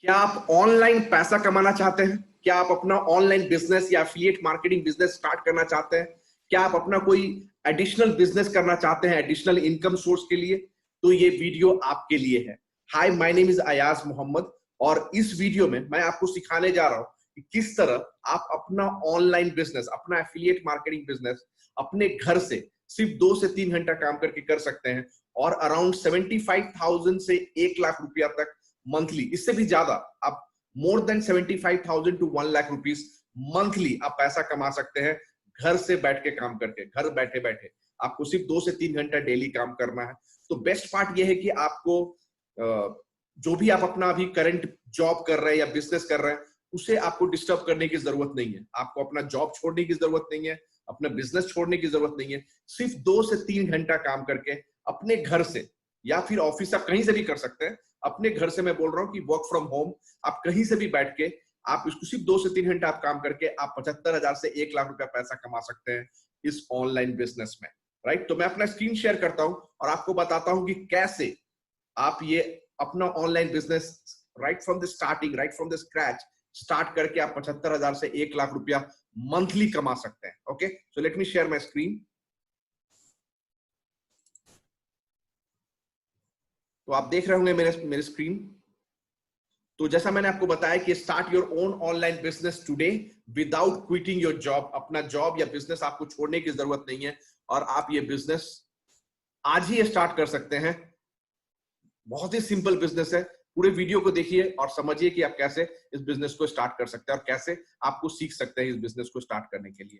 क्या आप ऑनलाइन पैसा कमाना चाहते हैं? क्या आप अपना ऑनलाइन बिजनेस या एफिलिएट मार्केटिंग बिजनेस स्टार्ट करना चाहते हैं? क्या आप अपना कोई एडिशनल बिजनेस करना चाहते हैं एडिशनल इनकम सोर्स के लिए? तो ये वीडियो आपके लिए है। Hi, my name is Ayaz Mohammad और इस वीडियो में मैं आपको सिखाने जा रहा हूं कि किस तरह आप अपना ऑनलाइन बिजनेस, अपना एफिलिएट मार्केटिंग बिजनेस अपने घर से सिर्फ 2 से 3 घंटा काम करके कर सकते हैं और अराउंड 75,000 से 1 लाख रुपया तक मंथली, इससे भी ज्यादा आप more than 75,000 to 1 lakh rupees monthly आप पैसा कमा सकते हैं घर से बैठ के काम करके। घर बैठे बैठे आपको सिर्फ 2 से 3 घंटा डेली काम करना है। तो बेस्ट पार्ट यह है कि आपको जो भी आप अपना अभी करंट जॉब कर रहे हैं या बिजनेस कर रहे हैं उसे आपको डिस्टर्ब करने की जरूरत नहीं है। आपको अपना जॉब छोड़ने की जरूरत नहीं है, अपना बिजनेस छोड़ने की जरूरत नहीं है। सिर्फ 2 से 3 घंटा काम करके अपने घर से या फिर ऑफिस आप कहीं से भी कर सकते हैं। अपने घर से मैं बोल रहा हूं कि वर्क फ्रॉम होम आप कहीं से भी बैठ के आप इसको सिर्फ 2 से 3 घंटा आप काम करके आप 75,000 से 1 लाख रुपया पैसा कमा सकते हैं इस ऑनलाइन बिजनेस में। राइट, तो मैं अपना स्क्रीन शेयर करता हूं और आपको बताता हूं कि कैसे आप ये अपना online business right from the starting, right from the scratch start करके आप 75,000 से 1 लाख रुपया मंथली कमा सकते हैं। Okay, so let me share my screen. तो आप देख रहे होंगे मेरे स्क्रीन। तो जैसा मैंने आपको बताया कि start your own online business today without quitting your job. अपना जॉब या बिजनेस आपको छोड़ने की जरूरत नहीं है और आप ये बिजनेस आज ही स्टार्ट कर सकते हैं। बहुत ही सिंपल बिजनेस है। पूरे वीडियो को देखिए और समझिए कि आप कैसे इस बिजनेस को स्टार्ट कर सकते हैं और कैसे आपको सीख सकते हैं इस बिजनेस को स्टार्ट करने के लिए।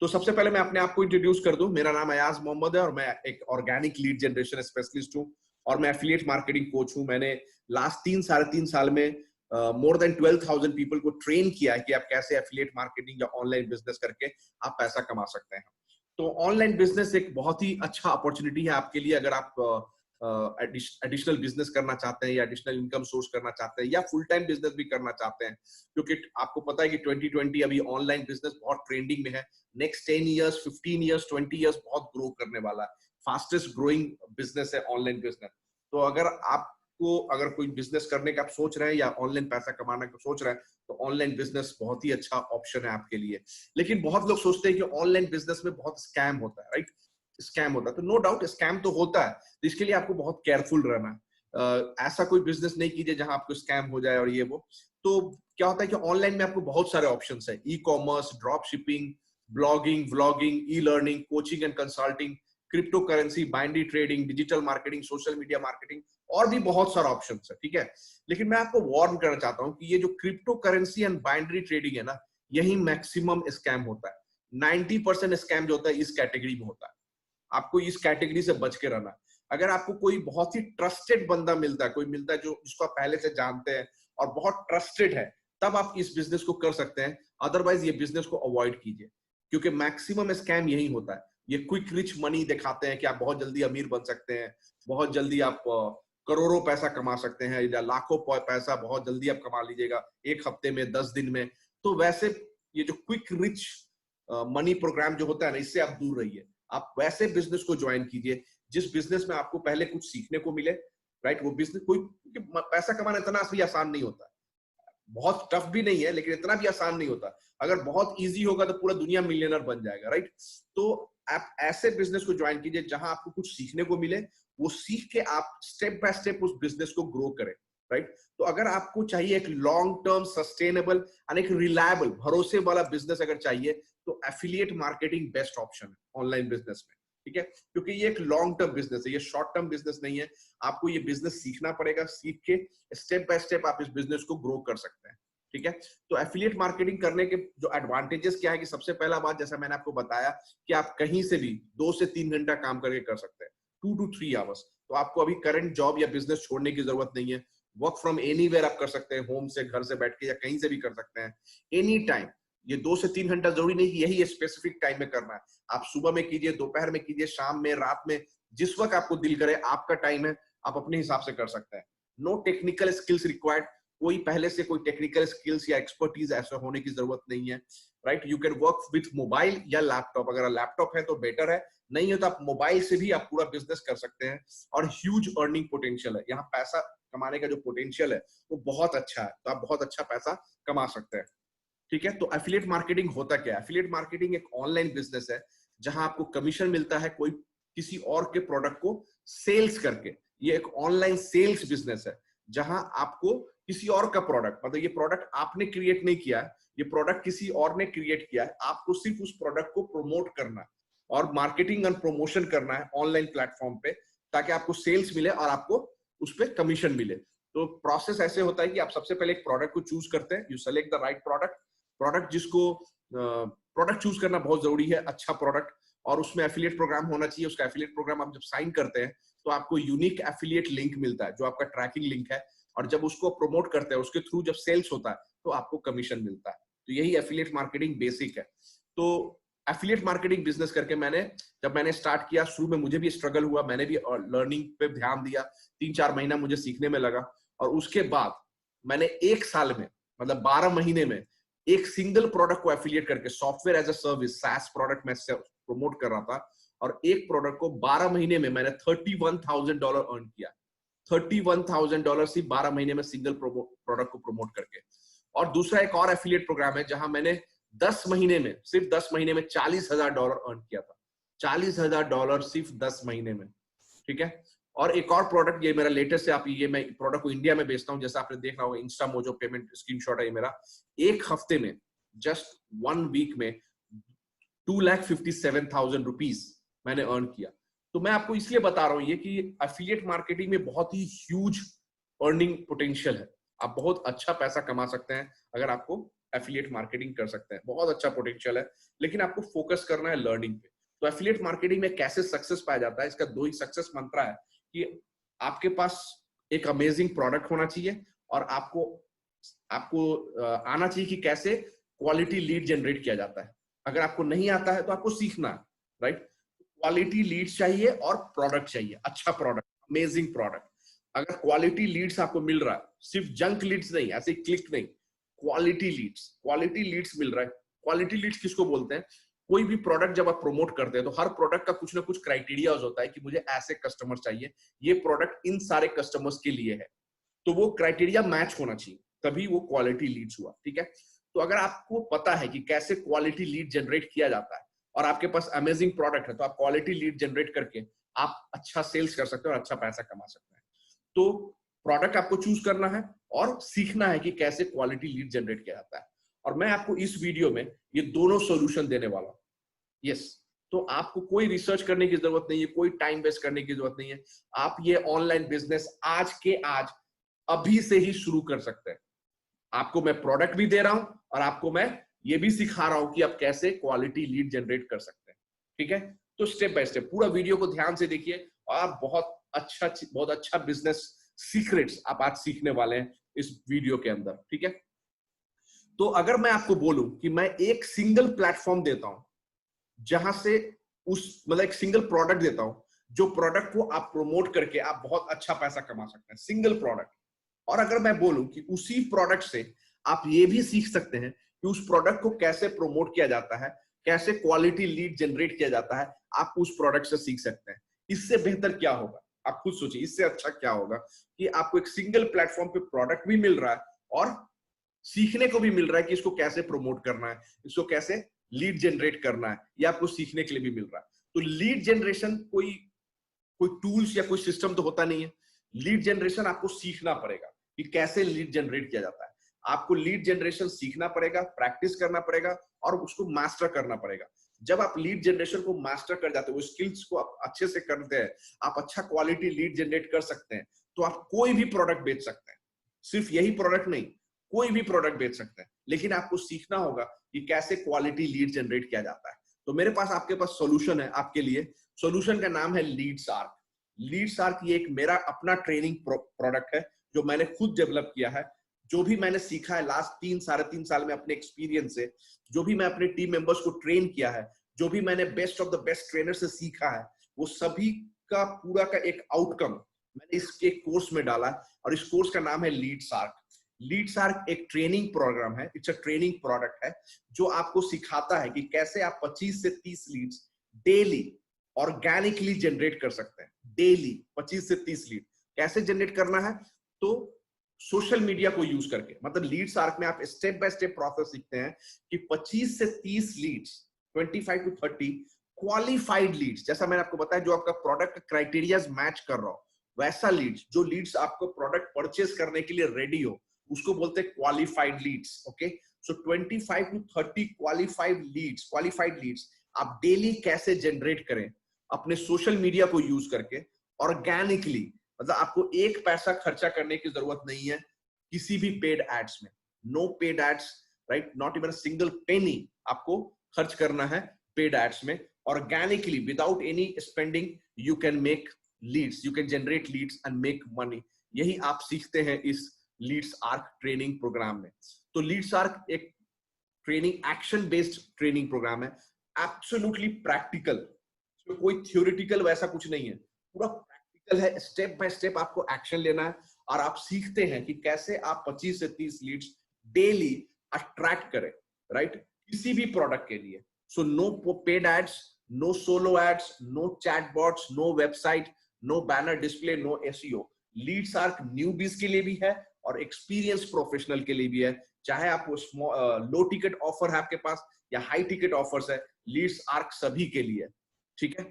तो सबसे पहले मैं अपने आप को इंट्रोड्यूस कर दूं। मेरा नाम अयाज मोहम्मद है और मैं एक ऑर्गेनिक लीड जनरेशन स्पेशलिस्ट हूं और मैं एफिलिएट मार्केटिंग कोच हूं। मैंने लास्ट 3 साढ़े 3 साल में मोर देन 12,000 पीपल को ट्रेन किया है कि आप कैसे एफिलिएट मार्केटिंग या ऑनलाइन बिजनेस करके आप पैसा कमा सकते हैं। तो ऑनलाइन बिजनेस एक बहुत ही अच्छा अपॉर्चुनिटी है आपके लिए अगर आप एडिशनल बिजनेस करना चाहते हैं या एडिशनल इनकम सोर्स करना चाहते हैं या फुल टाइम बिजनेस भी करना चाहते हैं। क्योंकि आपको पता है कि 2020 अभी ऑनलाइन बिजनेस बहुत ट्रेंडिंग में है। नेक्स्ट 10 इयर्स, 15 इयर्स, 20 इयर्स बहुत ग्रो करने वाला है। फास्टेस्ट ग्रोइंग बिजनेस है ऑनलाइन बिजनेस। तो अगर कोई बिजनेस करने का आप सोच रहे हैं या ऑनलाइन पैसा कमाने का सोच रहे हैं तो ऑनलाइन बिजनेस बहुत ही अच्छा ऑप्शन है आपके लिए। लेकिन बहुत लोग सोचते हैं कि ऑनलाइन बिजनेस में बहुत स्कैम होता है। राइट, स्कैम होता है। तो नो डाउट स्कैम तो होता है, तो इसके लिए आपको बहुत केयरफुल रहना है। ऐसा कोई बिजनेस नहीं कीजिए जहां आपको स्कैम हो जाए और ये वो। तो क्या होता है कि ऑनलाइन में आपको बहुत सारे ऑप्शंस है। E commerce, drop shipping, blogging, vlogging, e learning, coaching and consulting, crypto currency, binary trading, digital marketing, social media marketing और भी बहुत सारा ऑप्शन है। ठीक है, लेकिन मैं आपको वार्न करना चाहता हूं कि ये जो crypto currency and binary trading है ना, यही मैक्सिमम स्कैम होता है। 90% स्कैम जो होता है इस कैटेगरी में होता है। आपको इस कैटेगरी से बच के रहना। अगर आपको कोई बहुत ही ट्रस्टेड बंदा मिलता है, कोई मिलता है जो जिसको आप पहले से जानते हैं और बहुत ट्रस्टेड है, तब आप इस बिजनेस को कर सकते हैं। अदरवाइज ये बिजनेस को अवॉइड कीजिए क्योंकि मैक्सिमम स्कैम यही होता है। ये क्विक रिच मनी दिखाते हैं कि आप बहुत जल्दी अमीर बन सकते हैं, बहुत जल्दी आप करोड़ों पैसा कमा सकते हैं या लाखों पैसा बहुत जल्दी आप कमा लीजिएगा 1 हफ्ते में, 10 दिन में। तो वैसे ये जो क्विक रिच मनी प्रोग्राम जो होता है ना, इससे आप दूर रहिए। आप वैसे बिजनेस को ज्वाइन कीजिए जिस बिजनेस में आपको पहले कुछ सीखने को मिले। राइट, वो बिजनेस कोई पैसा कमाना इतना भी आसान नहीं होता, बहुत टफ भी नहीं है लेकिन इतना भी आसान नहीं होता। अगर बहुत इजी होगा तो पूरा दुनिया मिलियनर बन जाएगा। राइट, तो आप ऐसे बिजनेस को ज्वाइन कीजिए जहां आपको कुछ सीखने को मिले, वो सीख के आप स्टेप बाय स्टेप उस बिजनेस को ग्रो करें। राइट, तो अगर आपको चाहिए एक लॉन्ग टर्म सस्टेनेबल और एक रिलायबल भरोसे वाला बिजनेस अगर चाहिए तो एफिलिएट मार्केटिंग बेस्ट ऑप्शन है ऑनलाइन बिजनेस में। ठीक है, क्योंकि ये एक लॉन्ग टर्म बिजनेस है, ये शॉर्ट टर्म बिजनेस नहीं है। आपको ये बिजनेस सीखना पड़ेगा, सीख के स्टेप बाय स्टेप आप इस बिजनेस को ग्रो कर सकते हैं। ठीक है, तो एफिलिएट मार्केटिंग करने के जो एडवांटेजेस क्या है कि सबसे पहला बात, जैसा मैंने आपको बताया कि आप कहीं से भी 2 से 3 घंटा काम करके कर सकते हैं, 2 to 3 आवर्स। तो आपको अभी करंट जॉब या बिजनेस छोड़ने की जरूरत नहीं है। वर्क फ्रॉम एनीवेयर आप कर सकते हैं, होम से, घर से बैठ के या कहीं से भी कर सकते हैं, एनी टाइम। ये 2 से 3 घंटा जरूरी नहीं कि यही स्पेसिफिक टाइम में करना है। आप सुबह में कीजिए, दोपहर में कीजिए, शाम में, रात में, जिस वक्त आपको दिल करे, आपका टाइम है, आप अपने हिसाब से कर सकते हैं। नो टेक्निकल स्किल्स रिक्वायर्ड, कोई पहले से कोई टेक्निकल स्किल्स या एक्सपर्टीज ऐसा होने की जरूरत नहीं है। Right, you can work with mobile या लैपटॉप। अगर लैपटॉप है तो बेटर है, नहीं है तो आप मोबाइल से भी आप पूरा बिजनेस कर सकते हैं और ह्यूज अर्निंग पोटेंशियल है। यहाँ पैसा कमाने का जो पोटेंशियल है वो बहुत अच्छा है, तो आप बहुत अच्छा पैसा कमा सकते हैं। ठीक है, तो एफिलिएट मार्केटिंग होता क्या है? एफिलिएट मार्केटिंग एक ऑनलाइन बिजनेस है जहां आपको कमीशन मिलता है कोई किसी और के प्रोडक्ट को सेल्स करके। ये एक ऑनलाइन सेल्स बिजनेस है जहां आपको किसी और का प्रोडक्ट, मतलब ये प्रोडक्ट आपने क्रिएट नहीं किया है, ये प्रोडक्ट किसी और ने क्रिएट किया है, आपको सिर्फ उस प्रोडक्ट को प्रमोट करना है और मार्केटिंग एंड प्रमोशन करना है ऑनलाइन प्लेटफॉर्म पे, ताकि आपको सेल्स मिले और आपको उस पर कमीशन मिले। तो प्रोसेस ऐसे होता है कि आप सबसे पहले एक प्रोडक्ट को चूज करते हैं, you select the right product जिसको प्रोडक्ट चूज करना बहुत जरूरी है, अच्छा प्रोडक्ट, और उसमें एफिलिएट प्रोग्राम होना चाहिए। उसका एफिलिएट प्रोग्राम आप जब साइन करते हैं तो आपको यूनिक एफिलिएट लिंक मिलता है जो आपका ट्रैकिंग लिंक है, और जब उसको प्रमोट करते हैं उसके थ्रू जब सेल्स होता है तो आपको कमीशन मिलता है। तो यही एफिलिएट मार्केटिंग बेसिक है। तो एफिलिएट मार्केटिंग बिजनेस करके जब मैंने स्टार्ट किया, शुरू में मुझे भी स्ट्रगल हुआ, मैंने भी लर्निंग पे ध्यान दिया, 3-4 महीना मुझे सीखने में लगा, और उसके बाद मैंने 1 साल में, मतलब 12 महीने में, एक सिंगल प्रोडक्ट को एफिलिएट करके software as a service SaaS product में प्रमोट कर रहा था, और एक प्रोडक्ट को 12 महीने में मैंने $31,000 अर्न किया। $31,000 सिर्फ 12 महीने में सिंगल प्रोडक्ट को प्रमोट करके। और दूसरा एक और एफिलिएट प्रोग्राम है जहां मैंने 10 महीने में, सिर्फ 10 महीने में $40,000 अर्न किया था। $40,000 सिर्फ 10 महीने में। ठीक है, और एक और प्रोडक्ट, ये मेरा लेटेस्ट है, आप ये मैं प्रोडक्ट को इंडिया में बेचता हूँ, जैसा आपने देखा होगा इंस्टा मोजो पेमेंट स्क्रीनशॉट है ये मेरा। एक हफ्ते में, जस्ट 1 वीक में 2,57,000 रुपीज मैंने अर्न किया। तो मैं आपको इसलिए बता रहा हूं ये कि एफिलिएट मार्केटिंग में बहुत ही ह्यूज अर्निंग पोटेंशियल है। आप बहुत अच्छा पैसा कमा सकते हैं अगर आपको एफिलिएट मार्केटिंग कर सकते हैं, बहुत अच्छा पोटेंशियल है, लेकिन आपको फोकस करना है लर्निंग पे। तो एफिलिएट मार्केटिंग में कैसे सक्सेस पाया जाता है, इसका 2 ही सक्सेस मंत्र है कि आपके पास एक अमेजिंग प्रोडक्ट होना चाहिए, और आपको आना चाहिए कि कैसे क्वालिटी लीड जनरेट किया जाता है। अगर आपको नहीं आता है तो आपको सीखना है, राइट? क्वालिटी लीड्स चाहिए और प्रोडक्ट चाहिए, अच्छा प्रोडक्ट, अमेजिंग प्रोडक्ट। अगर क्वालिटी लीड्स आपको मिल रहा है, सिर्फ जंक लीड्स नहीं, ऐसे क्लिक नहीं, क्वालिटी लीड्स मिल रहा है। क्वालिटी लीड्स किसको बोलते हैं? कोई भी प्रोडक्ट जब आप प्रमोट करते हैं तो हर प्रोडक्ट का कुछ ना कुछ क्राइटेरिया होता है कि मुझे ऐसे कस्टमर चाहिए, ये प्रोडक्ट इन सारे कस्टमर्स के लिए है, तो वो क्राइटेरिया मैच होना चाहिए, तभी वो क्वालिटी लीड्स हुआ। ठीक है, तो अगर आपको पता है कि कैसे क्वालिटी लीड जनरेट किया जाता है और आपके पास अमेजिंग प्रोडक्ट है, तो आप क्वालिटी लीड जनरेट करके आप अच्छा सेल्स कर सकते हो और अच्छा पैसा कमा सकते हैं। तो प्रोडक्ट आपको चूज करना है और सीखना है कि कैसे क्वालिटी लीड जनरेट किया जाता है, और मैं आपको इस वीडियो में ये दोनों सॉल्यूशन देने वाला हूं। यस, तो आपको कोई रिसर्च करने की जरूरत नहीं है, कोई टाइम वेस्ट करने की जरूरत नहीं है। आप ये ऑनलाइन बिजनेस आज के आज अभी से ही शुरू कर सकते हैं। आपको मैं प्रोडक्ट भी दे रहा हूं और आपको मैं ये भी सिखा रहा हूं कि आप कैसे क्वालिटी लीड जनरेट कर सकते हैं। ठीक है, तो स्टेप बाय स्टेप पूरा वीडियो को ध्यान से देखिए, और आप बहुत अच्छा बिजनेस सीक्रेट्स आप आज सीखने वाले हैं इस वीडियो के अंदर। ठीक है, तो अगर मैं आपको बोलूं कि मैं एक सिंगल प्लेटफॉर्म देता हूं जहां से मतलब एक सिंगल प्रोडक्ट देता हूं, जो प्रोडक्ट को आप प्रमोट करके आप बहुत अच्छा पैसा कमा सकते हैं, सिंगल प्रोडक्ट। और अगर मैं बोलूं कि उसी प्रोडक्ट से आप ये भी सीख सकते हैं कि उस प्रोडक्ट को कैसे प्रमोट किया जाता है, कैसे क्वालिटी लीड जनरेट किया जाता है, आप उस प्रोडक्ट से सीख सकते हैं। इससे बेहतर क्या होगा? आप खुद सोचिए, इससे अच्छा क्या होगा कि आपको एक सिंगल प्लेटफॉर्म पे प्रोडक्ट भी मिल रहा है और सीखने को भी मिल रहा है कि इसको कैसे प्रमोट करना है, इसको कैसे लीड जनरेट करना है, ये आपको सीखने के लिए भी मिल रहा है। तो लीड जनरेशन कोई टूल्स या कोई सिस्टम तो होता नहीं है। लीड जनरेशन आपको सीखना पड़ेगा कि कैसे लीड जनरेट किया जाता है। आपको लीड जनरेशन सीखना पड़ेगा, प्रैक्टिस करना पड़ेगा और उसको मास्टर करना पड़ेगा। जब आप लीड जनरेशन को मास्टर कर जाते हो, स्किल्स को आप अच्छे से करते हैं, आप अच्छा क्वालिटी लीड जनरेट कर सकते हैं, तो आप कोई भी प्रोडक्ट बेच सकते हैं। सिर्फ यही प्रोडक्ट नहीं, कोई भी प्रोडक्ट बेच सकते हैं, लेकिन आपको सीखना होगा कि कैसे क्वालिटी लीड जनरेट किया जाता है। तो मेरे पास आपके पास सॉल्यूशन है आपके लिए। सॉल्यूशन का नाम है लीडसार्क। लीडसार्क ये एक मेरा अपना ट्रेनिंग प्रोडक्ट है जो मैंने खुद डेवलप किया है। जो भी मैंने सीखा है लास्ट 3-3.5 साल में अपने एक्सपीरियंस से, जो भी मैं अपने टीम मेंबर्स को ट्रेन किया है, जो भी मैंने best of the best trainer से सीखा है, वो सभी का पूरा का एक आउटकम मैंने इसके कोर्स में डाला है, और इस कोर्स का नाम है लीडसार्क। लीडसार्क एक ट्रेनिंग प्रोग्राम है, इट्स अ ट्रेनिंग प्रोडक्ट है जो आपको सिखाता है कि कैसे आप 25 से 30 लीड्स डेली ऑर्गेनिकली जनरेट कर सकते हैं डेली 25 से 30 लीड। कैसे जनरेट करना है? तो सोशल मीडिया को यूज करके, मतलब लीड्स आर्क में आप स्टेप बाय स्टेप प्रोसेस सीखते हैं कि 25 से 30 लीड्स, 25 टू 30 क्वालिफाइड लीड्स, जैसा मैंने आपको बताया जो आपका प्रोडक्ट क्राइटेरिया मैच कर रहा हो, वैसा लीड्स, जो लीड्स आपको प्रोडक्ट परचेस करने के लिए रेडी हो, उसको बोलते हैं qualified leads. Okay, so 25 to 30 qualified leads आप डेली कैसे जनरेट करें अपने सोशल मीडिया को यूज करके ऑर्गेनिकली, मतलब आपको एक पैसा खर्चा करने की जरूरत नहीं है किसी भी पेड एड्स में, no paid ads, right, not even single penny आपको खर्च करना है पेड एड्स में। Organically without any spending you can make leads, you can generate leads and make money. यही आप सीखते हैं इस लीड्स आर्क ट्रेनिंग प्रोग्राम में। तो लीड्स आर्क एक training, action based training program है, एब्सोल्युटली प्रैक्टिकल, तो कोई थ्योरेटिकल वैसा कुछ नहीं है, पूरा प्रैक्टिकल है। स्टेप बाय स्टेप आपको एक्शन लेना है और आप सीखते हैं कि कैसे आप 25 से 30 लीड्स डेली अट्रैक्ट करें, राइट, किसी भी प्रोडक्ट के लिए। So no paid ads, no solo ads, no chatbots, no website, no banner display, no SEO. Leads arc newbies के लिए भी है और एक्सपीरियंस प्रोफेशनल के लिए भी है। चाहे आप लो टिकट ऑफर है आपके पास या हाई टिकट ऑफर्स है, लीड्स आर्क सभी के लिए, ठीक है।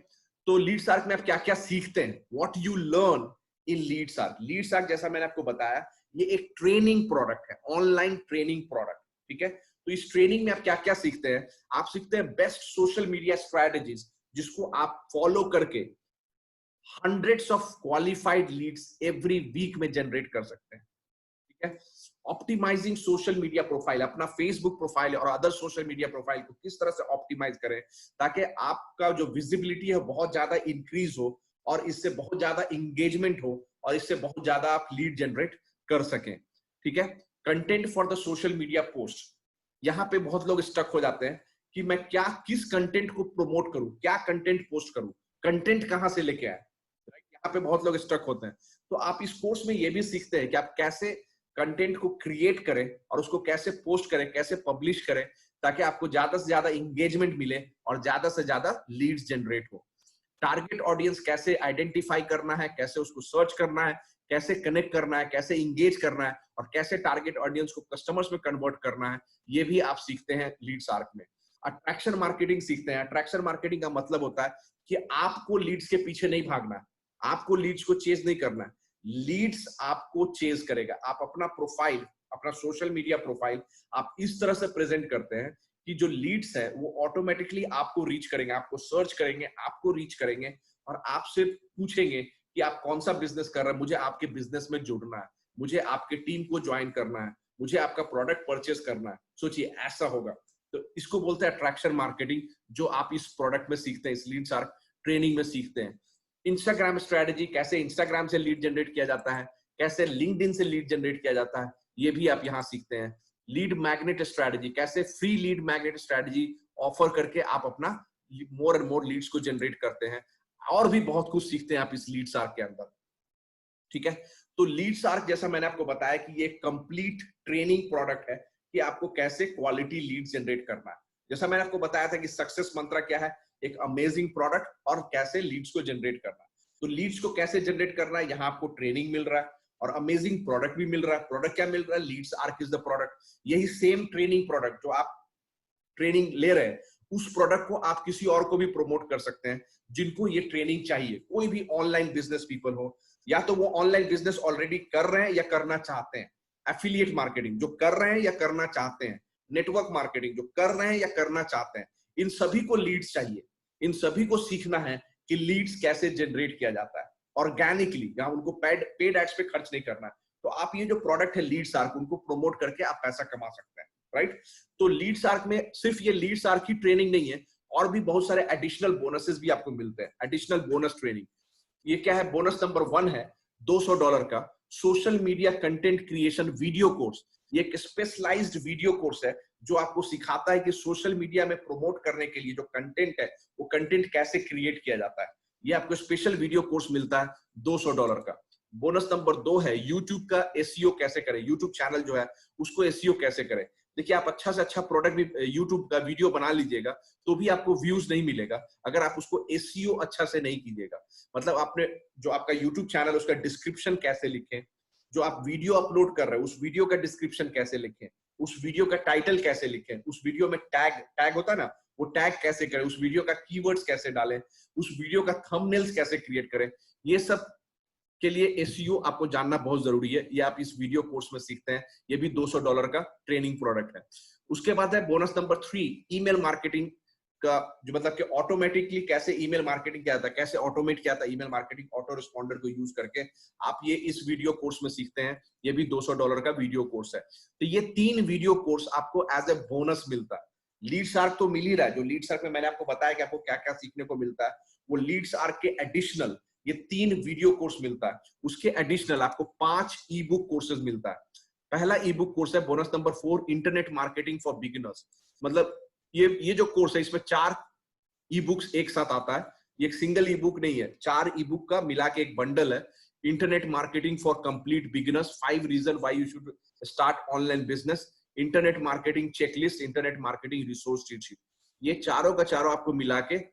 तो लीड्स आर्क में आप क्या क्या सीखते हैं, what you learn in leads arc. Leads arc जैसा मैंने आपको बताया ये एक ट्रेनिंग प्रोडक्ट है, ऑनलाइन ट्रेनिंग प्रोडक्ट, ठीक है। तो इस ट्रेनिंग में आप क्या क्या सीखते हैं? आप सीखते हैं बेस्ट सोशल मीडिया स्ट्रेटजीज, जिसको आप फॉलो करके hundreds of qualified leads every week में जनरेट कर सकते हैं, ठीक है। ऑप्टिमाइजिंग सोशल मीडिया प्रोफाइल, अपना फेसबुक प्रोफाइल और अदर सोशल मीडिया प्रोफाइल को किस तरह से ऑप्टिमाइज करें ताकि आपका जो विजिबिलिटी है बहुत ज्यादा इंक्रीज हो और इससे बहुत ज्यादा इंगेजमेंट हो और इससे बहुत ज्यादा आप लीड जनरेट कर सकें, ठीक है। Content for the social media post, यहाँ पे बहुत लोग स्टक हो जाते हैं कि मैं क्या, किस कंटेंट को प्रमोट करूं, क्या कंटेंट पोस्ट करूं, कंटेंट कहां से लेके आए, यहाँ पे बहुत लोग स्टक होते हैं। तो आप इस कोर्स में ये भी सीखते हैं कि आप कैसे कंटेंट को क्रिएट करें और उसको कैसे पोस्ट करें, कैसे पब्लिश करें ताकि आपको ज्यादा से ज्यादा इंगेजमेंट मिले और ज्यादा से ज्यादा लीड्स जनरेट हो। टारगेट ऑडियंस कैसे आइडेंटिफाई करना है, कैसे उसको सर्च करना है, कैसे कनेक्ट करना है, कैसे इंगेज करना है और कैसे टारगेट ऑडियंस को कस्टमर्स में कन्वर्ट करना है, ये भी आप सीखते हैं लीड्स आर्क में। अट्रैक्शन मार्केटिंग सीखते हैं। अट्रैक्शन मार्केटिंग का मतलब होता है कि आपको लीड्स के पीछे नहीं भागना है, आपको लीड्स को चेज नहीं करना है, लीड्स आपको चेज करेगा। आप अपना प्रोफाइल, अपना सोशल मीडिया प्रोफाइल आप इस तरह से प्रेजेंट करते हैं कि जो लीड्स है वो ऑटोमेटिकली आपको रीच करेंगे, आपको सर्च करेंगे, आपको रीच करेंगे और आपसे पूछेंगे कि आप कौन सा बिजनेस कर रहे हैं, मुझे आपके बिजनेस में जुड़ना है, मुझे आपके टीम को ज्वाइन करना है, मुझे आपका प्रोडक्ट परचेस करना है। सोचिए ऐसा होगा। तो इसको बोलते हैं अट्रैक्शन मार्केटिंग, जो आप इस प्रोडक्ट में सीखते हैं, इस लीड्स आर्क ट्रेनिंग में सीखते हैं। इंस्टाग्राम स्ट्रेटजी, कैसे इंस्टाग्राम से लीड जनरेट किया जाता है, कैसे लिंक्डइन से लीड जनरेट किया जाता है, ये भी आप यहाँ सीखते हैं। लीड मैग्नेट स्ट्रेटजी, कैसे free lead magnet strategy offer करके आप अपना मोर एंड मोर लीड्स को जनरेट करते हैं। और भी बहुत कुछ सीखते हैं आप इस लीड्स आर्क के अंदर, ठीक है। तो लीड्स आर्क जैसा मैंने आपको बताया कि ये कंप्लीट ट्रेनिंग प्रोडक्ट है कि आपको कैसे क्वालिटी लीड्स जनरेट करना है। जैसा मैंने आपको बताया था कि सक्सेस मंत्र क्या है, एक अमेजिंग प्रोडक्ट और कैसे लीड्स को जनरेट करना है। तो लीड्स को कैसे जनरेट करना है, यहाँ आपको ट्रेनिंग मिल रहा है और अमेजिंग प्रोडक्ट भी मिल रहा है। प्रोडक्ट क्या मिल रहा है? Leads arc is the product. यही सेम ट्रेनिंग प्रोडक्ट जो आप ट्रेनिंग ले रहे हैं, उस प्रोडक्ट को आप किसी और को भी प्रमोट कर सकते हैं जिनको ये ट्रेनिंग चाहिए। कोई भी ऑनलाइन बिजनेस पीपल हो, या तो वो ऑनलाइन बिजनेस ऑलरेडी कर रहे हैं या करना चाहते हैं, एफिलिएट मार्केटिंग जो कर रहे हैं या करना चाहते हैं, नेटवर्क मार्केटिंग जो कर रहे हैं या करना चाहते हैं, इन सभी को लीड्स चाहिए। इन सभी को सीखना है कि लीड्स कैसे जनरेट किया जाता है ऑर्गेनिकली, जहां उनको पेड एड्स पे खर्च नहीं करना है। तो आप ये जो प्रोडक्ट है लीड्स आर्क, उनको प्रमोट करके आप पैसा कमा सकते हैं, राइट। तो लीड्स आर्क में सिर्फ ये लीड्स आर्क की ट्रेनिंग नहीं है, और भी बहुत सारे एडिशनल बोनसेस भी आपको मिलते हैं। एडिशनल बोनस ट्रेनिंग, ये क्या है? बोनस नंबर 1 है $200 का social media content creation video course. ये एक स्पेशलाइज्ड वीडियो कोर्स है जो आपको सिखाता है कि सोशल मीडिया में प्रमोट करने के लिए जो कंटेंट है वो कंटेंट कैसे क्रिएट किया जाता है। ये आपको स्पेशल वीडियो कोर्स मिलता है $200 का। बोनस नंबर 2 है यूट्यूब का एसईओ कैसे करें, यूट्यूब चैनल जो है उसको एसईओ कैसे करें। देखिए आप अच्छा से अच्छा प्रोडक्ट भी यूट्यूब का वीडियो बना लीजिएगा तो भी आपको व्यूज नहीं मिलेगा अगर आप उसको एसईओ अच्छा से नहीं कीजिएगा। मतलब आपने जो आपका यूट्यूब चैनल उसका डिस्क्रिप्शन कैसे लिखें, जो आप वीडियो अपलोड कर रहे हैं उस वीडियो का डिस्क्रिप्शन कैसे लिखें, उस वीडियो का टाइटल कैसे लिखें, उस वीडियो में टैग होता है ना, वो टैग कैसे करें, उस वीडियो का कीवर्ड्स कैसे डालें, उस वीडियो का थंबनेल्स कैसे क्रिएट करें, ये सब के लिए एसईओ आपको जानना बहुत जरूरी है। ये आप इस वीडियो कोर्स में सीखते हैं। ये भी $200 का ट्रेनिंग प्रोडक्ट है। उसके बाद है बोनस नंबर 3, ईमेल मार्केटिंग का, जो मतलब कि ऑटोमेटिकली कैसे ईमेल मार्केटिंग किया जाता है, कैसे ऑटोमेट किया जाता है ईमेल मार्केटिंग ऑटो रिस्पॉन्डर को यूज करके, आप ये इस वीडियो कोर्स में सीखते हैं। ये भी $200 का वीडियो कोर्स है। तो ये 3 वीडियो कोर्स आपको एज ए बोनस मिलता है। लीड शार्क तो मिल ही रहा है, जो लीड शार्क में मैंने आपको बताया कि आपको क्या क्या सीखने को मिलता है, वो लीड शार्क के एडिशनल ये 3 वीडियो कोर्स मिलता है। उसके एडिशनल आपको 5 ई बुक कोर्सेज मिलता है। पहला ई बुक कोर्स है bonus number 4, internet marketing for beginners. मतलब ये जो कोर्स है इसमें 4 ई बुक्स एक साथ आता है। ये एक सिंगल ई बुक नहीं है, 4 ई बुक का मिला के एक बंडल है। Internet marketing for complete beginners, 5 reason why you should start online business, internet marketing checklist, internet marketing resource sheet. ये चारों का चारों आपको मिला के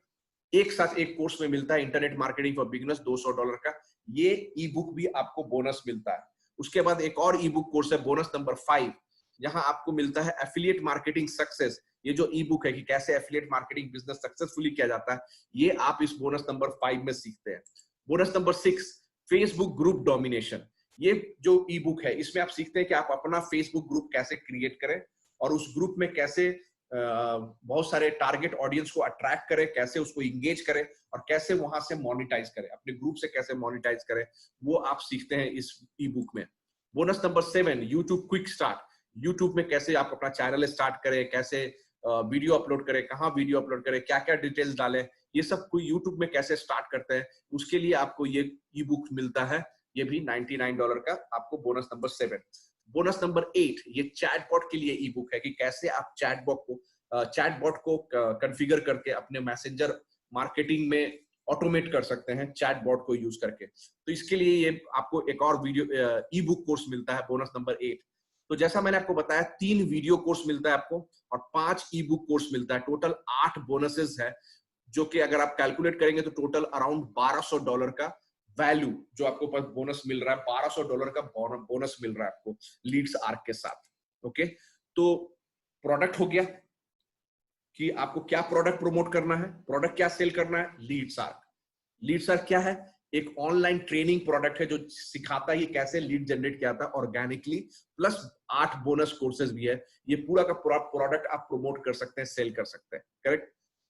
एक साथ एक कोर्स में मिलता है। इंटरनेट मार्केटिंग फॉर बिगिनर्स $200 का, ये ई बुक भी आपको बोनस मिलता है। उसके बाद एक और ई बुक कोर्स है बोनस नंबर 5, यहाँ आपको मिलता है एफिलिएट मार्केटिंग सक्सेस। ये जो ई बुक है कि कैसे एफिलिएट मार्केटिंग बिजनेस सक्सेसफुली किया जाता है, ये आप इस बोनस नंबर 5 में सीखते हैं। Bonus number 6, Facebook group domination. ये जो ई बुक है इसमें आप सीखते हैं कि आप अपना फेसबुक ग्रुप कैसे क्रिएट करें और उस ग्रुप में कैसे बहुत सारे टारगेट ऑडियंस को अट्रैक्ट करें, कैसे उसको इंगेज करें और कैसे वहां से मोनेटाइज करें, अपने ग्रुप से कैसे मोनेटाइज करें, वो आप सीखते हैं इस ई बुक में। Bonus number 7, YouTube quick start. YouTube में कैसे आप अपना चैनल स्टार्ट करें, कैसे वीडियो अपलोड करें, कहाँ वीडियो अपलोड करें, क्या क्या डिटेल्स डालें, ये सब कोई यूट्यूब में कैसे स्टार्ट करते हैं, उसके लिए आपको ये ई बुक मिलता है। ये भी $99 का आपको बोनस नंबर 7। बोनस नंबर 8, ये चैटबॉट के लिए ई बुक है कि कैसे आप चैटबॉट को कॉन्फ़िगर करके अपने मैसेंजर मार्केटिंग में ऑटोमेट कर सकते हैं चैटबॉट को यूज करके। तो इसके लिए ये आपको एक और वीडियो ई बुक कोर्स मिलता है बोनस नंबर 8। तो जैसा मैंने आपको बताया 3 वीडियो कोर्स मिलता है आपको और 5 ई बुक कोर्स मिलता है। टोटल 8 बोनसेस है, जो कि अगर आप कैलकुलेट करेंगे तो टोटल अराउंड $1200 का वैल्यू जो आपको बोनस मिल रहा है। $1200 का बोनस मिल रहा है आपको लीड्स आर्क के साथ। ओके, तो प्रोडक्ट हो गया कि आपको क्या प्रोडक्ट प्रमोट करना है, प्रोडक्ट क्या सेल करना है। लीड्स आर्क, लीड्स आर्क क्या है? एक ऑनलाइन ट्रेनिंग प्रोडक्ट है जो सिखाता है कैसे लीड जनरेट किया जाता है ऑर्गेनिकली, प्लस 8 बोनस कोर्सेज भी है। ये पूरा का पूरा प्रोडक्ट आप प्रमोट कर सकते हैं, सेल कर सकते हैं। करेक्ट,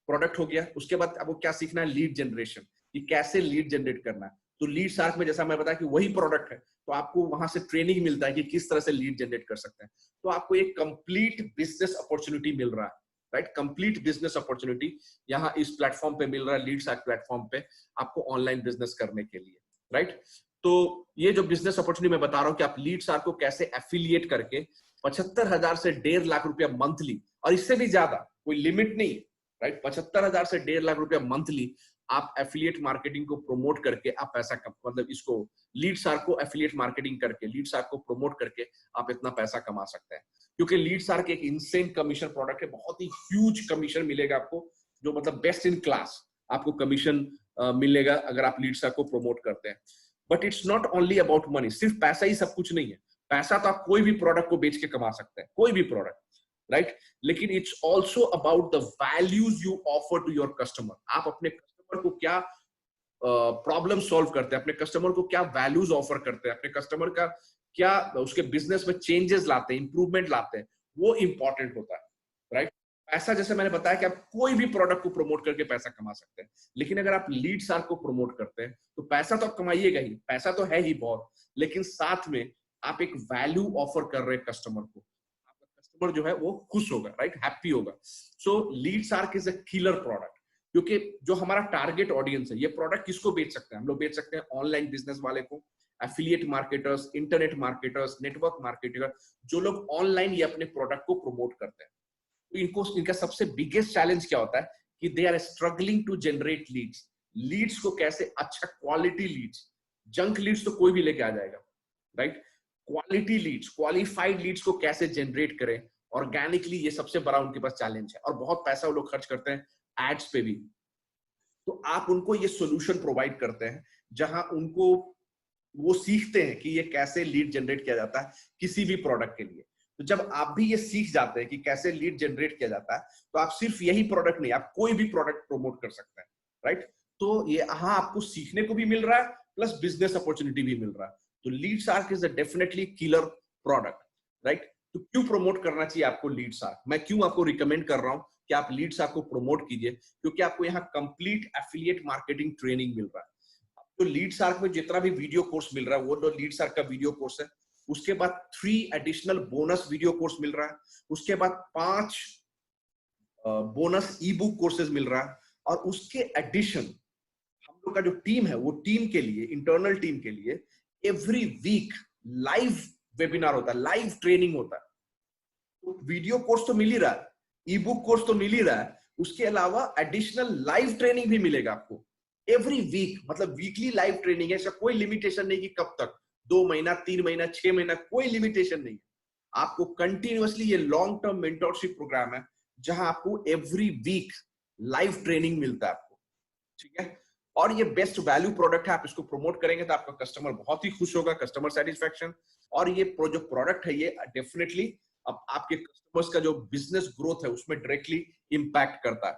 प्रोडक्ट हो गया। उसके बाद आपको क्या सीखना है? लीड जनरेशन, कि कैसे लीड जनरेट करना है। तो लीड आर्क में जैसा मैं बताया कि वही प्रोडक्ट है, तो आपको वहां से ट्रेनिंग मिलता है कि किस तरह से लीड जनरेट कर सकते हैं। तो आपको एक कंप्लीट बिजनेस अपॉर्चुनिटी मिल रहा है, राइट। कंप्लीट बिजनेस अपॉर्चुनिटी यहाँ इस प्लेटफॉर्म पे मिल रहा है, लीड्स आर्क प्लेटफॉर्म पे आपको ऑनलाइन बिजनेस करने के लिए, राइट। तो ये जो बिजनेस अपॉर्चुनिटी मैं बता रहा हूँ कि आप लीड्स आर्क को कैसे एफिलिएट करके 75,000 से 1.5 लाख रुपया मंथली, और इससे भी ज्यादा, कोई लिमिट नहीं, राइट। 75,000 से 1.5 लाख रुपया मंथली आप एफिलिएट मार्केटिंग को प्रमोट करके आप पैसा मतलब इसको लीड्स आर्क को एफिलिएट मार्केटिंग करके, लीड्स आर्क को प्रमोट करके आप इतना पैसा कमा सकते हैं। क्योंकि लीड्स आर्क एक इनसेन कमीशन प्रोडक्ट है, बहुत ही ह्यूज कमीशन मिलेगा आपको, जो मतलब बेस्ट इन क्लास आपको कमीशन मिलेगा अगर आप लीड्स आर्क को प्रमोट करते हैं। But it's not only about money, सिर्फ पैसा ही सब कुछ नहीं है। पैसा तो आप कोई भी प्रोडक्ट को बेच के कमा सकते हैं, कोई भी प्रोडक्ट, राइट। लेकिन it's also about the values you offer to your customer. आप अपने कस्टमर को क्या प्रॉब्लम सॉल्व करते हैं, अपने कस्टमर को क्या वैल्यूज ऑफर करते हैं, अपने कस्टमर का क्या उसके बिजनेस में चेंजेस लाते हैं, इंप्रूवमेंट लाते हैं, वो इंपॉर्टेंट होता है, राइट। पैसा जैसे मैंने बताया कि आप कोई भी प्रोडक्ट को प्रमोट करके पैसा कमा सकते हैं, लेकिन अगर आप लीड्स आर्क को प्रमोट करते हैं तो पैसा तो आप कमाइएगा ही, पैसा तो है ही बहुत, लेकिन साथ में आप एक वैल्यू ऑफर कर रहे हैं कस्टमर को, आपका कस्टमर जो है वो खुश होगा, राइट, हैप्पी होगा। So Leeds arc is a killer product, क्योंकि जो हमारा टारगेट ऑडियंस है, ये प्रोडक्ट किसको बेच सकते हैं? हम लोग बेच सकते हैं ऑनलाइन बिजनेस वाले को, affiliate marketers, internet marketers, network marketer, जो लोग ऑनलाइन ये अपने प्रोडक्ट को प्रमोट करते हैं। तो इनको इनका सबसे बिगेस्ट चैलेंज क्या होता है कि they are struggling to generate leads. Leads को कैसे अच्छा क्वालिटी लीड्स, जंक लीड्स तो कोई भी लेके आ जाएगा, right. Quality leads, qualified leads को कैसे जनरेट करें ऑर्गेनिकली ये सबसे बड़ा उनके पास चैलेंज है, और बहुत पैसा वो लोग खर्च करते हैं एड्स पे भी। तो आप उनको ये सोल्यूशन प्रोवाइड करते हैं जहां उनको वो सीखते हैं कि ये कैसे लीड जनरेट किया जाता है किसी भी प्रोडक्ट के लिए। तो जब आप भी ये सीख जाते हैं कि कैसे लीड जनरेट किया जाता है, तो आप सिर्फ यही प्रोडक्ट नहीं, आप कोई भी प्रोडक्ट प्रमोट कर सकते हैं, राइट। तो ये यहाँ आपको सीखने को भी मिल रहा है, प्लस बिजनेस अपॉर्चुनिटी भी मिल रहा है। तो LeadsArk is a definitely killer product, right. तो क्यों प्रमोट करना चाहिए आपको लीड्सआर्क? मैं क्यों आपको रिकमेंड कर रहा हूं कि आप लीड्सआर्क को प्रमोट कीजिए? क्योंकि आपको यहाँ कंप्लीट एफिलिएट मार्केटिंग ट्रेनिंग मिल रहा है। तो लीड्सआर्क में जितना भी वीडियो कोर्स मिल रहा है वो तो लीड्सआर्क का वीडियो कोर्स है। उसके बाद 3 एडिशनल बोनस वीडियो कोर्स मिल रहा है। उसके बाद 5 बोनस ई बुक कोर्सेज मिल रहा है। और उसके एडिशन हम लोग का जो टीम है, वो टीम के लिए, इंटरनल टीम के लिए एवरी वीक लाइव वेबिनार होता है, लाइव ट्रेनिंग होता है। तो वीडियो कोर्स तो मिल ही रहा है, ई बुक कोर्स तो मिल ही रहा है, उसके अलावा एडिशनल लाइव ट्रेनिंग भी मिलेगा आपको एवरी वीक। मतलब वीकली लाइव ट्रेनिंग है, ऐसा कोई लिमिटेशन नहीं कि कब तक, 2 महीना, 3 महीना, 6 महीना, कोई लिमिटेशन नहीं है। आपको कंटिन्यूअसली ये लॉन्ग टर्म मेंटरशिप प्रोग्राम है जहां आपको एवरी वीक लाइव ट्रेनिंग मिलता है आपको, ठीक है। और ये बेस्ट वैल्यू प्रोडक्ट है, आप इसको प्रमोट करेंगे तो आपका कस्टमर बहुत ही खुश होगा, कस्टमर सेटिस्फैक्शन। और ये जो प्रोडक्ट है ये डेफिनेटली अब आपके कस्टमर्स का जो बिजनेस ग्रोथ है उसमें डायरेक्टली इंपैक्ट करता है,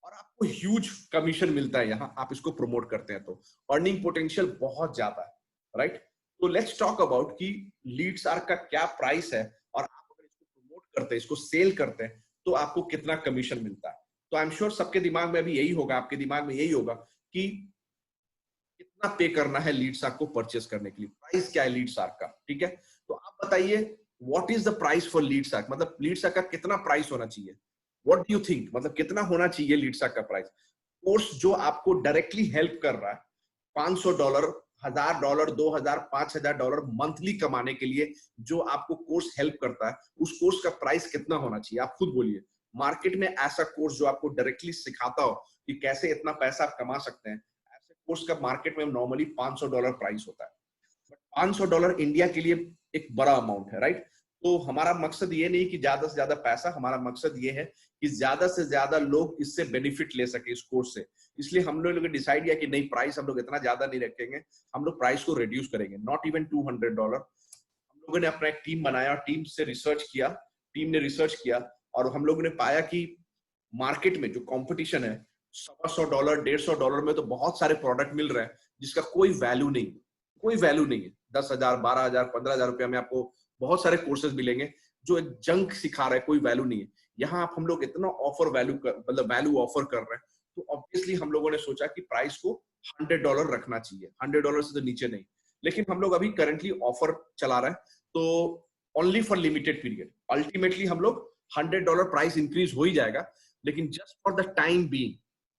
और आपको ह्यूज कमीशन मिलता है यहाँ आप इसको प्रमोट करते हैं। तो अर्निंग पोटेंशियल बहुत ज्यादा है, राइट। तो लेट्स टॉक अबाउट कि लीड्सआर्क का क्या प्राइस है, और आप अगर इसको प्रमोट करते हैं, इसको सेल करते हैं, तो आपको कितना कमीशन मिलता है। तो आई एम श्योर सबके दिमाग में अभी यही होगा, आपके दिमाग में यही होगा कि कितना पे करना है लीड्सआर्क को परचेस करने के लिए, प्राइस क्या है लीड्सआर्क का, ठीक है। तो आप बताइए what is the price for LeadsArk, मतलब लीड्सआर्क का कितना प्राइस होना चाहिए? व्हाट डू यू थिंक, मतलब कितना होना चाहिए लीड्सआर्क का प्राइस? कोर्स जो आपको डायरेक्टली हेल्प कर रहा है $500, $1000, $2000, $5000 मंथली कमाने के लिए, जो आपको कोर्स हेल्प करता है, उस कोर्स का प्राइस कितना होना चाहिए? आप खुद बोलिए। मार्केट में ऐसा कोर्स जो आपको डायरेक्टली सिखाता हो कि कैसे इतना पैसा आप कमा सकते हैं, ऐसे कोर्स का मार्केट में नॉर्मली $500 प्राइस होता है। $500 इंडिया के लिए एक बड़ा अमाउंट है, राइट। तो हमारा मकसद ये नहीं कि ज्यादा से ज्यादा पैसा, हमारा मकसद ये है कि ज्यादा से ज्यादा लोग इससे बेनिफिट ले सके इस कोर्स से। इसलिए हम लोगों ने डिसाइड किया कि नहीं, प्राइस हम लोग इतना ज्यादा नहीं रखेंगे, हम लोग प्राइस को रिड्यूस करेंगे, नॉट इवन $200। हम लोगों ने अपना एक टीम बनाया और टीम से रिसर्च किया, टीम ने रिसर्च किया, और हम लोगों ने पाया कि मार्केट में जो कंपटीशन है $100, $150 में तो बहुत सारे प्रोडक्ट मिल रहे हैं जिसका कोई वैल्यू नहीं, कोई वैल्यू नहीं है। 10,000, 12,000, 15,000 रुपया में आपको बहुत सारे कोर्सेज मिलेंगे जो एक जंक सिखा रहा है, कोई वैल्यू नहीं है। यहाँ आप हम लोग इतना ऑफर वैल्यू मतलब वैल्यू ऑफर कर रहे हैं, तो ऑब्वियसली हम लोगों ने सोचा कि प्राइस को $100 रखना चाहिए, $100 से तो नीचे नहीं। लेकिन हम लोग अभी करंटली ऑफर चला रहे हैं, तो only for limited period. Ultimately हम लोग $100 प्राइस इंक्रीज हो ही जाएगा, लेकिन just for the time being,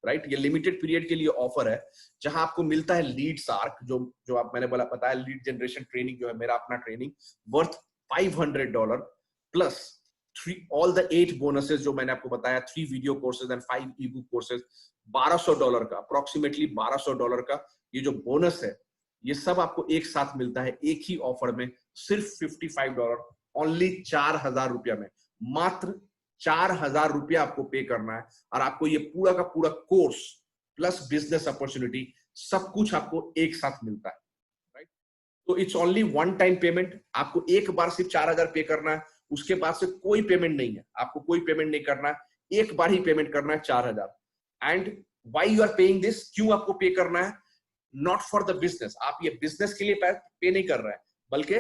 right, ये लिमिटेड पीरियड के लिए ऑफर है जहां आपको मिलता है लीड्सआर्क, जो आप मैंने बोला बताया, लीड जनरेशन ट्रेनिंग जो है मेरा अपना training, worth $500 plus all the 8 bonuses जो मैंने आपको बताया, 3 video courses and 5 E book courses, $1200 का, अप्रोक्सीमेटली $1200 का ये जो बोनस है, ये सब आपको एक साथ मिलता है एक ही ऑफर में, सिर्फ $55, ओनली $4000 में, मात्र $4000 आपको पे करना है, और आपको ये पूरा का पूरा कोर्स प्लस बिजनेस अपॉर्चुनिटी सब कुछ आपको एक साथ मिलता है, राइट। तो it's only one time payment, आपको एक बार सिर्फ 4000 पे करना है, उसके बाद से कोई पेमेंट नहीं है, आपको कोई पेमेंट नहीं करना है, एक बार ही पेमेंट करना है 4000। And why you are paying this, क्यों आपको पे करना है? नॉट फॉर द बिजनेस, आप ये बिजनेस के लिए पे नहीं कर रहे हैं, बल्कि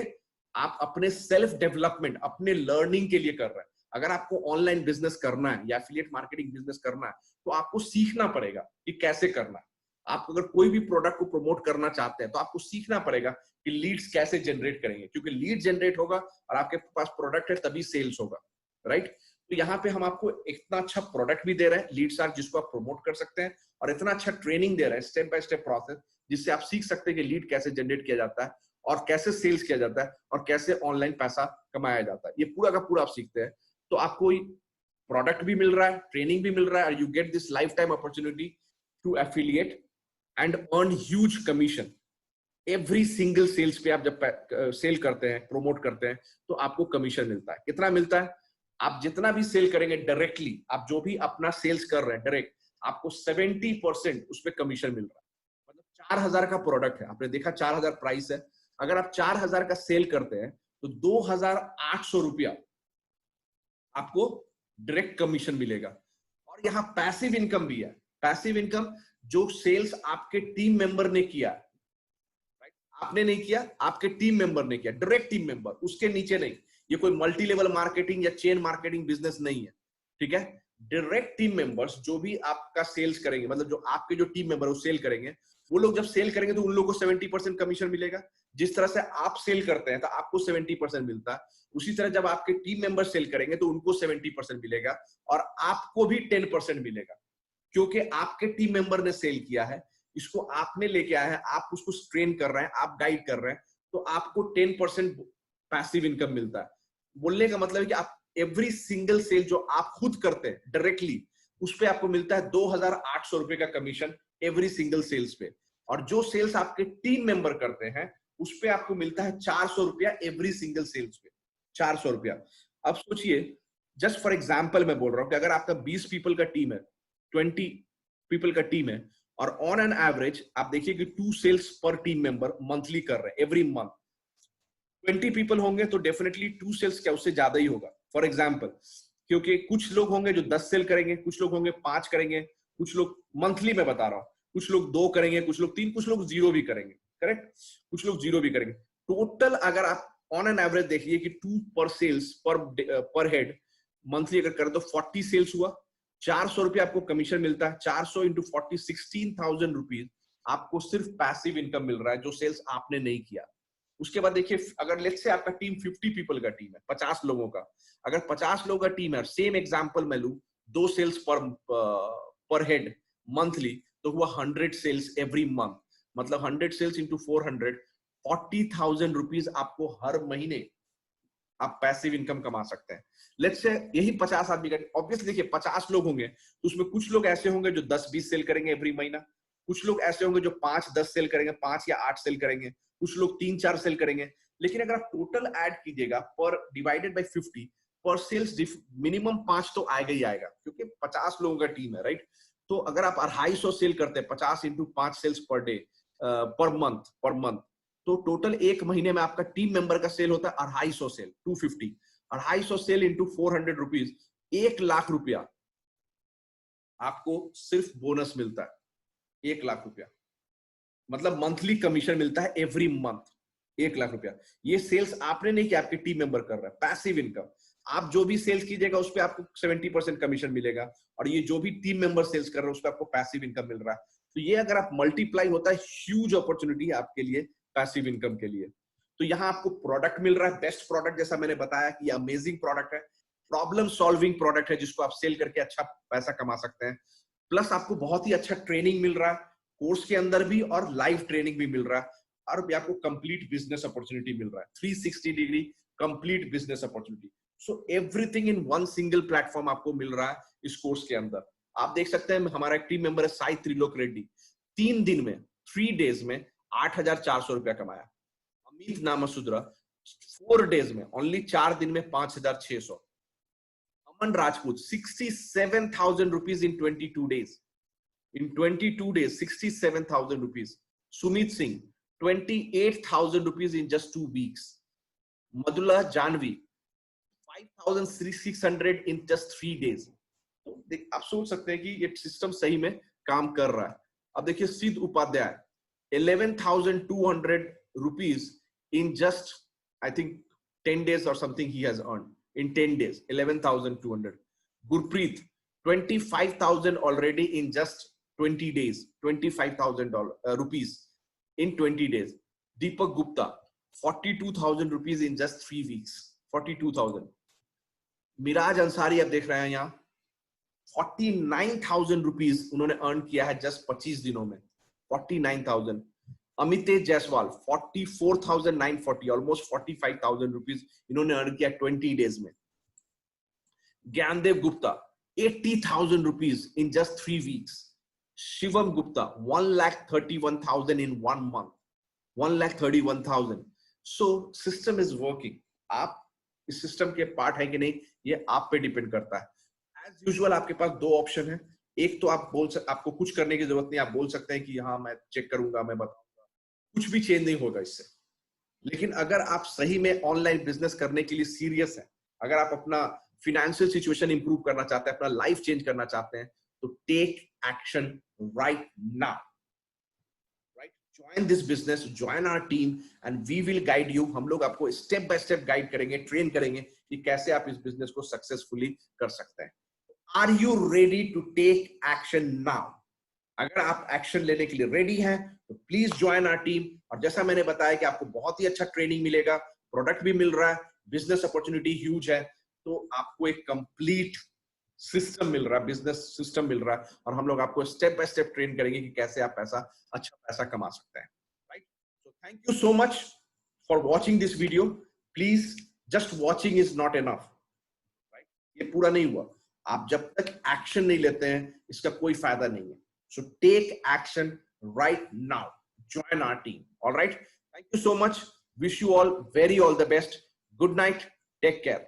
आप अपने सेल्फ डेवलपमेंट, अपने लर्निंग के लिए कर रहे हैं। अगर आपको ऑनलाइन बिजनेस करना है या एफिलिएट मार्केटिंग बिजनेस करना है, तो आपको सीखना पड़ेगा कि कैसे करना है। आप अगर कोई भी प्रोडक्ट को प्रमोट करना चाहते हैं, तो आपको सीखना पड़ेगा कि लीड्स कैसे जनरेट करेंगे, क्योंकि लीड जनरेट होगा और आपके पास प्रोडक्ट है तभी सेल्स होगा, राइट। तो यहाँ पे हम आपको इतना अच्छा प्रोडक्ट भी दे रहे हैं लीड्सआर्क, जिसको आप प्रमोट कर सकते हैं, और इतना अच्छा ट्रेनिंग दे रहे हैं, स्टेप बाय स्टेप प्रोसेस, जिससे आप सीख सकते हैं कि लीड कैसे जनरेट किया जाता है, और कैसे सेल्स किया जाता है, और कैसे ऑनलाइन पैसा कमाया जाता है। ये पूरा का पूरा आप सीखते हैं। तो आपको प्रोडक्ट भी मिल रहा है, ट्रेनिंग भी मिल रहा है, और you get this lifetime opportunity to affiliate and earn huge commission. Every single sales पे आप जब सेल करते हैं, प्रमोट करते हैं, तो आपको कमीशन मिलता है। कितना मिलता है? आप जितना भी सेल करेंगे डायरेक्टली, आप जो भी अपना सेल्स कर रहे हैं डायरेक्ट, आपको 70% उस पर कमीशन मिल रहा है। मतलब 4000 का प्रोडक्ट है, आपने देखा 4000 प्राइस है, अगर आप 4000 का सेल करते हैं तो 2800 रुपया आपको डायरेक्ट कमीशन मिलेगा। और यहाँ पैसिव इनकम भी है। पैसिव इनकम जो सेल्स आपके टीम मेंबर ने किया, आपने नहीं किया, आपके टीम मेंबर ने किया, डायरेक्ट टीम मेंबर, उसके नीचे नहीं। ये कोई मल्टी लेवल मार्केटिंग या चेन मार्केटिंग बिजनेस नहीं है, ठीक है। डायरेक्ट टीम मेंबर्स जो भी आपका सेल्स करेंगे, मतलब जो आपके जो टीम मेंबर वो सेल करेंगे, वो लोग जब सेल करेंगे तो उन लोगों को 70% कमीशन मिलेगा। जिस तरह से आप सेल करते हैं तो आपको 70% मिलता है, उसी तरह जब आपके टीम मेंबर सेल करेंगे तो उनको 70% मिलेगा और आपको भी 10% मिलेगा, क्योंकि आपके टीम मेंबर ने सेल किया है, इसको आपने लेके आया है, आप उसको ट्रेन कर रहे हैं, आप गाइड कर रहे हैं, तो आपको 10% पैसिव इनकम मिलता है। बोलने का मतलब है कि आप एवरी सिंगल सेल जो आप खुद करते हैं डायरेक्टली, उस पे आपको मिलता है 2800 रुपए का कमीशन एवरी सिंगल सेल्स पे। और जो सेल्स आपके टीम मेंबर करते हैं उस पे आपको मिलता है 400 रुपया एवरी सिंगल सेल्स पे, 400 रुपया। अब सोचिए, जस्ट फॉर एग्जाम्पल मैं बोल रहा हूं कि अगर आपका 20 पीपल का टीम है, 20 पीपल का टीम है, और ऑन एन एवरेज आप देखिए कि 2 सेल्स पर टीम मेंबर मंथली कर रहे हैं एवरी मंथ। 20 पीपल होंगे तो डेफिनेटली 2 सेल्स क्या उससे ज्यादा ही होगा, फॉर एग्जाम्पल। क्योंकि कुछ लोग होंगे जो 10 सेल करेंगे, कुछ लोग होंगे 5 करेंगे, कुछ लोग, मंथली में बता रहा हूं, कुछ लोग 2 करेंगे, कुछ लोग 3, कुछ लोग 0 भी करेंगे, करेक्ट, कुछ लोग 0 भी करेंगे। टोटल अगर आप ऑन एन एवरेज देखिए कि 2 पर सेल्स पर हेड मंथली अगर करें तो 40 सेल्स हुआ, 400 रुपये आपको कमीशन मिलता है। 400 इंटू 40, 16,000 रुपीज आपको सिर्फ पैसिव इनकम मिल रहा है, जो सेल्स आपने नहीं किया। उसके बाद देखिए, अगर लेट्स से आपका टीम 50 पीपल का टीम है, 50 लोगों का, अगर 50 लोगों का टीम है, सेम एग्जांपल मैं लूं, 2 सेल्स पर हेड मंथली, तो हुआ 100 सेल्स एवरी मंथ। मतलब 100 सेल्स इंटू 400, 40,000 रुपीज आपको हर महीने आप पैसिव इनकम कमा सकते हैं। लेट्स से यही 50 आदमी का, ऑब्वियसली देखिए 50 लोग होंगे तो उसमें कुछ लोग ऐसे होंगे जो 10-20 सेल करेंगे एवरी महीना, कुछ लोग ऐसे होंगे जो 5-10 सेल करेंगे, 5 या 8 सेल करेंगे, कुछ लोग 3-4 सेल करेंगे। लेकिन अगर आप टोटल ऐड कीजिएगा पर डिवाइडेड बाय 50 पर सेल्स, मिनिमम 5 तो आएगा ही आएगा, क्योंकि 50 लोगों का टीम है, राइट। तो अगर आप 250 सेल करते हैं, 50 into 5 sales per day, per month, तो टोटल एक महीने में आपका टीम मेंबर का सेल होता है 250 सेल, 250, 250 सेल इंटू 400 रुपीज, 1,00,000 रुपया आपको सिर्फ बोनस मिलता है। 1,00,000 रुपया मतलब मंथली कमीशन मिलता है एवरी मंथ, 1,00,000 रुपया। ये सेल्स आपने नहीं किया, आपके टीम मेंबर कर रहा है, पैसिव इनकम। आप जो भी सेल्स कीजिएगा उस पर आपको 70% कमीशन मिलेगा, और ये जो भी टीम मेंबर सेल्स कर रहे हैं उस पर आपको पैसिव इनकम मिल रहा है। तो ये अगर आप मल्टीप्लाई होता है, ह्यूज अपॉर्चुनिटी है आपके लिए पैसिव इनकम के लिए। तो यहाँ आपको प्रोडक्ट मिल रहा है, बेस्ट प्रोडक्ट, जैसा मैंने बताया कि ये अमेजिंग प्रोडक्ट है, प्रॉब्लम सॉल्विंग प्रोडक्ट है, जिसको आप सेल करके अच्छा पैसा कमा सकते हैं। प्लस आपको बहुत ही अच्छा ट्रेनिंग मिल रहा है कोर्स के अंदर भी, और लाइव ट्रेनिंग भी मिल रहा है, और भी आपको कंप्लीट बिजनेस अपॉर्चुनिटी मिल रहा है, 360 degree complete business opportunity. So everything in one single platform आपको मिल रहा है इस कोर्स के अंदर। आप देख सकते हैं, हमारा एक टीम मेंबर है साई त्रिलोक रेड्डी, 3 दिन में, 3 डेज में 8,400 रुपया कमाया। अमित नामसुद्रा 4 डेज में, ओनली 4 दिन में 5,600। Aman Rajput 67,000 rupees in 22 days, in 22 days 67,000 rupees. Sumit Singh 28,000 rupees in just 2 weeks. Madhula Janvi 5,600 in just 3 days. तो आप सोच सकते हैं कि ये सिस्टम सही में काम कर रहा है। अब देखिए सिद्ध Upadhyay 11,200 rupees in just I think 10 days or something he has earned in 10 days, 11,200. Gurpreet 25,000 already in just 20 days, 25,000 rupees in 20 days. Deepak Gupta 42,000 rupees in just 3 weeks, 42,000. Miraj Ansari आप देख रहे हैं यहाँ 49,000 रुपीज उन्होंने अर्न किया है जस्ट 25 दिनों में, 49,000. अमितेश जायसवाल 44,940, ऑलमोस्ट 45,000 रुपीज इन्होंने अर्न किया 20 डेज में. Gyandev Gupta 80,000 rupees in just 3 weeks. Shivam Gupta 1,31,000 in 1 month. 1,31,000. So system is working. आप इस सिस्टम के पार्ट है कि नहीं, ये आप पे डिपेंड करता है. एज यूजुअल आपके पास दो ऑप्शन है. एक तो आपको कुछ करने की जरूरत नहीं, आप बोल सकते हैं कि हाँ मैं चेक करूंगा, मैं बताऊंगा, कुछ भी चेंज नहीं होगा इससे. लेकिन अगर आप सही में ऑनलाइन बिजनेस करने के लिए सीरियस है, अगर आप अपना फिनेंशियल सिचुएशन इंप्रूव करना चाहते हैं, अपना लाइफ चेंज करना चाहते हैं, तो take action right now. Right, join this business, join our team and we will guide you. हम लोग आपको स्टेप बाय स्टेप गाइड करेंगे, ट्रेन करेंगे कि कैसे आप इस बिजनेस को सक्सेसफुली कर सकते हैं. Are you ready to take action now? अगर आप एक्शन लेने के लिए रेडी हैं तो प्लीज ज्वाइन आवर टीम. और जैसा मैंने बताया कि आपको बहुत ही अच्छा ट्रेनिंग मिलेगा, प्रोडक्ट भी मिल रहा है, बिजनेस अपॉर्चुनिटी ह्यूज है, तो आपको एक कंप्लीट सिस्टम मिल रहा है, बिजनेस सिस्टम मिल रहा है, और हम लोग आपको स्टेप बाय स्टेप ट्रेन करेंगे कि कैसे आप अच्छा पैसा कमा सकते हैं. Right, so thank you so much for watching this video. Please, just watching is not enough. Right, ये पूरा नहीं हुआ. आप जब तक एक्शन नहीं लेते हैं, इसका कोई फायदा नहीं है. So take action right now. Join our team. All right. Thank you so much. Wish you all the best. Good night. Take care.